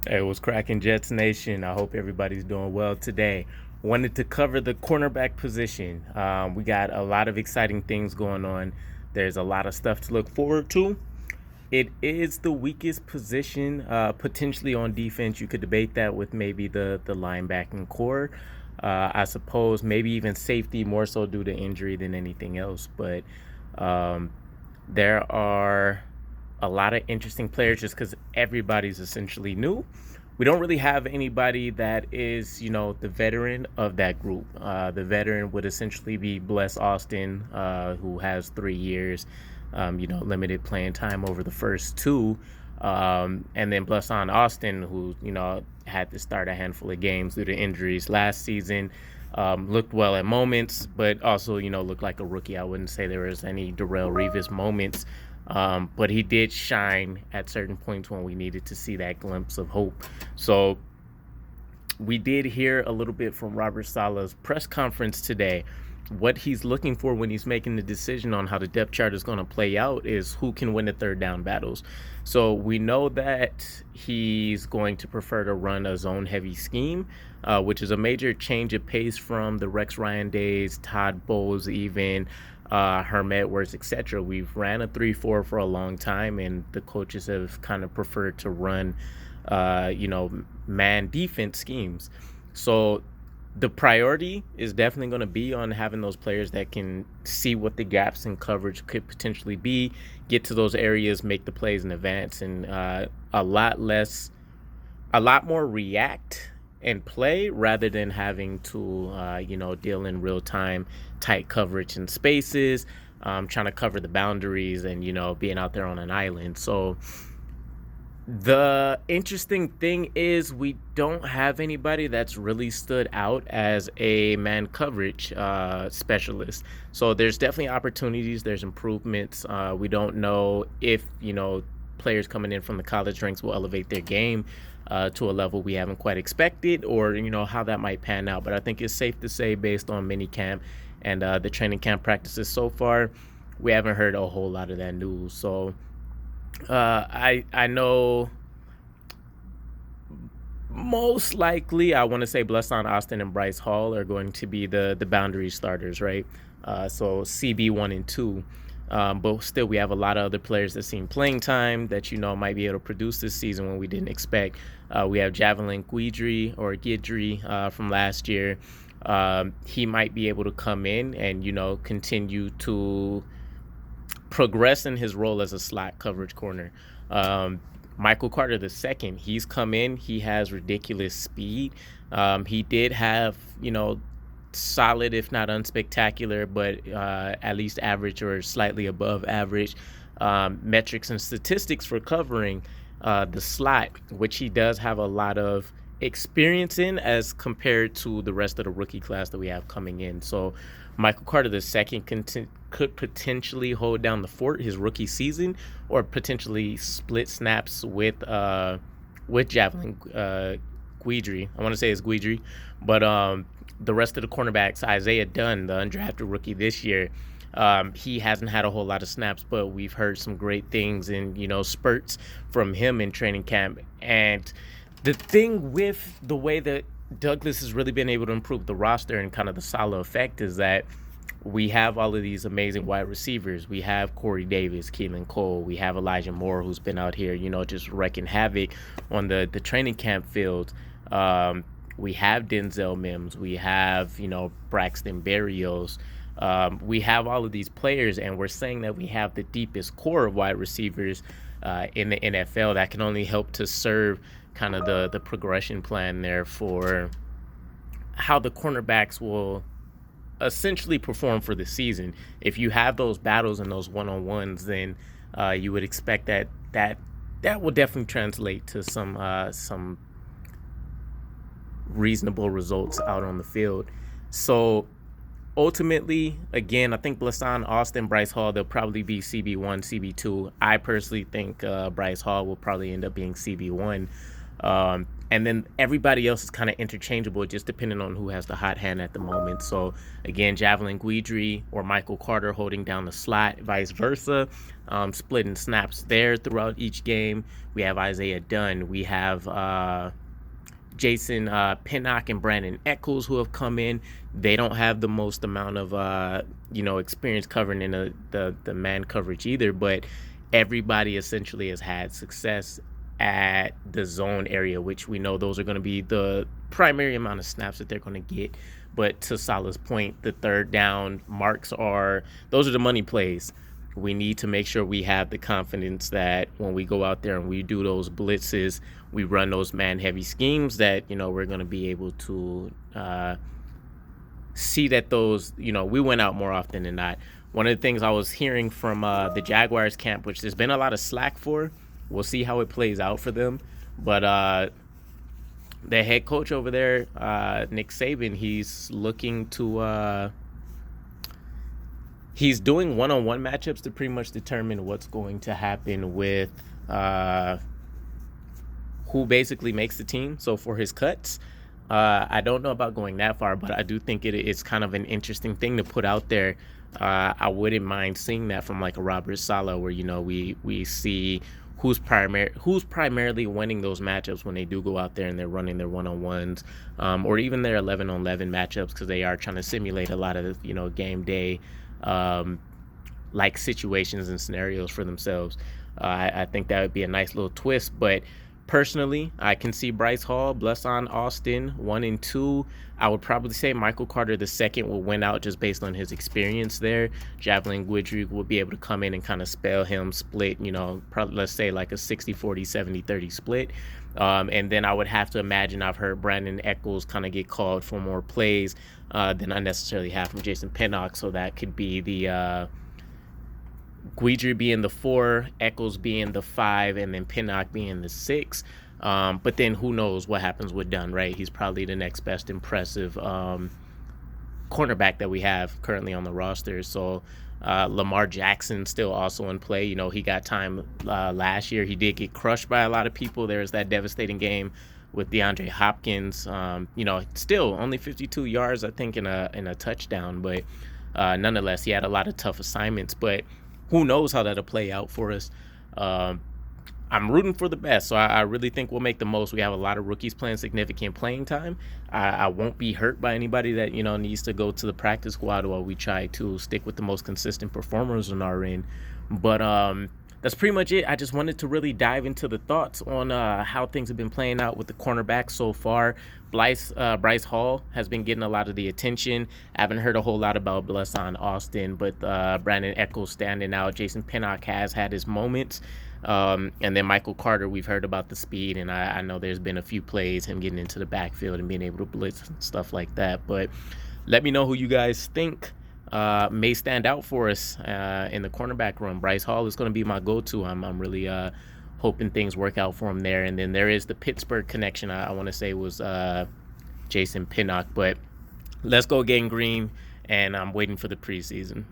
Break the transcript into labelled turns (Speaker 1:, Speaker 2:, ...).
Speaker 1: Hey, what's cracking, Jets Nation? I hope everybody's doing well today. Wanted to cover the cornerback position. We got a lot of exciting things going on. There's a lot of stuff to look forward to. It is the weakest position potentially on defense. You could debate that with maybe the linebacking core. I suppose maybe even safety, more so due to injury than anything else. But um, there are a lot of interesting players just because everybody's essentially new. We don't really have anybody that is, the veteran of that group. The veteran would essentially be Bless Austin, who has 3 years, limited playing time over the first two. And then Blesson Austin, who, had to start a handful of games due to injuries last season. Looked well at moments, but also, looked like a rookie. I wouldn't say there was any Darrell Revis moments, but he did shine at certain points when we needed to see that glimpse of hope. So we did hear a little bit from Robert Saleh's press conference today. What he's looking for when he's making the decision on how the depth chart is going to play out is who can win the third down battles. So we know that he's going to prefer to run a zone heavy scheme, which is a major change of pace from the Rex Ryan days, Todd Bowles, even Herm Edwards, etc. We've ran a 3-4 for a long time, and the coaches have kind of preferred to run, man defense schemes. So the priority is definitely going to be on having those players that can see what the gaps in coverage could potentially be, get to those areas, make the plays in advance, and a lot more react and play rather than having to, deal in real time, tight coverage in spaces, trying to cover the boundaries and, being out there on an island. So the interesting thing is we don't have anybody that's really stood out as a man coverage specialist. So there's definitely opportunities. There's improvements. We don't know if, players coming in from the college ranks will elevate their game to a level we haven't quite expected, or, how that might pan out. But I think it's safe to say, based on minicamp and the training camp practices so far, we haven't heard a whole lot of that news. So I know most likely I want to say Blesson Austin and Bryce Hall are going to be the boundary starters, right? So CB1 and 2. But still, we have a lot of other players that seen playing time that might be able to produce this season when we didn't expect. We have Javelin Guidry from last year. He might be able to come in and continue to progress in his role as a slot coverage corner. Michael Carter II, he's come in. He has ridiculous speed. He did have, solid, if not unspectacular, but at least average or slightly above average metrics and statistics for covering the slot, which he does have a lot of experience in as compared to the rest of the rookie class that we have coming in. So Michael Carter II could potentially hold down the fort his rookie season, or potentially split snaps with Javelin Guidry. I want to say it's Guidry, but the rest of the cornerbacks, Isaiah Dunn, the undrafted rookie this year, he hasn't had a whole lot of snaps, but we've heard some great things in spurts from him in training camp. And the thing with the way that Douglas has really been able to improve the roster and kind of the Saleh effect is that we have all of these amazing wide receivers. We have Corey Davis, Keelan Cole. We have Elijah Moore, who's been out here, just wreaking havoc on the training camp field. We have Denzel Mims. We have, Braxton Berrios. We have all of these players, and we're saying that we have the deepest core of wide receivers in the NFL that can only help to serve kind of the progression plan there for how the cornerbacks will essentially perform for the season. If you have those battles and those one-on-ones, then you would expect that will definitely translate to some reasonable results out on the field. So ultimately, again, I think Blesson, Austin, Bryce Hall, they'll probably be CB1, CB2. I personally think Bryce Hall will probably end up being CB1. And then everybody else is kind of interchangeable, just depending on who has the hot hand at the moment. So again, Javelin Guidry or Michael Carter holding down the slot, vice versa, splitting snaps there throughout each game. We have Isaiah Dunn. We have Jason Pinnock and Brandon Echols who have come in. They don't have the most amount of experience covering in the man coverage either, but everybody essentially has had success at the zone area, which we know those are going to be the primary amount of snaps that they're going to get. But to Saleh's point, the third down marks those are the money plays. We need to make sure we have the confidence that when we go out there and we do those blitzes, we run those man-heavy schemes, that, we're going to be able to see that those, we win out more often than not. One of the things I was hearing from the Jaguars camp, which there's been a lot of slack for, we'll see how it plays out for them. But the head coach over there, Nick Saban, he's looking to he's doing one-on-one matchups to pretty much determine what's going to happen with who basically makes the team. So for his cuts, I don't know about going that far, but I do think it's kind of an interesting thing to put out there. I wouldn't mind seeing that from like a Robert Saleh, where we see who's primarily winning those matchups when they do go out there and they're running their one-on-ones, or even their 11-on-11 matchups, because they are trying to simulate a lot of game day like situations and scenarios for themselves. I think that would be a nice little twist. But personally, I can see Bryce Hall, Blesson Austin 1 and 2. I would probably say Michael Carter the second will win out just based on his experience there. Javelin Guidry will be able to come in and kind of spell him, split, probably let's say like a 60-40, 70-30 split. And then I would have to imagine, I've heard Brandon Echols kind of get called for more plays than I necessarily have from Jason Pinnock. So that could be the Guidry being the 4, Echols being the 5, and then Pinnock being the 6. But then who knows what happens with Dunn, right? He's probably the next best impressive cornerback that we have currently on the roster. So Lamar Jackson still also in play. He got time last year. He did get crushed by a lot of people. There's that devastating game with DeAndre Hopkins. Still only 52 yards, I think, in a touchdown. But nonetheless, he had a lot of tough assignments. But who knows how that'll play out for us. I'm rooting for the best, so I really think we'll make the most. We have a lot of rookies playing significant playing time. I won't be hurt by anybody that needs to go to the practice squad while we try to stick with the most consistent performers on our end. But that's pretty much it. I just wanted to really dive into the thoughts on how things have been playing out with the cornerbacks so far. Bryce Hall has been getting a lot of the attention. I haven't heard a whole lot about Blesson Austin, but Brandon Echols standing out. Jason Pinnock has had his moments. And then Michael Carter, we've heard about the speed, and I know there's been a few plays, him getting into the backfield and being able to blitz and stuff like that. But let me know who you guys think may stand out for us in the cornerback room. Bryce Hall is going to be my go-to. I'm really hoping things work out for him there. And then there is the Pittsburgh connection, I want to say was Jason Pinnock. But let's go Gang Green, and I'm waiting for the preseason.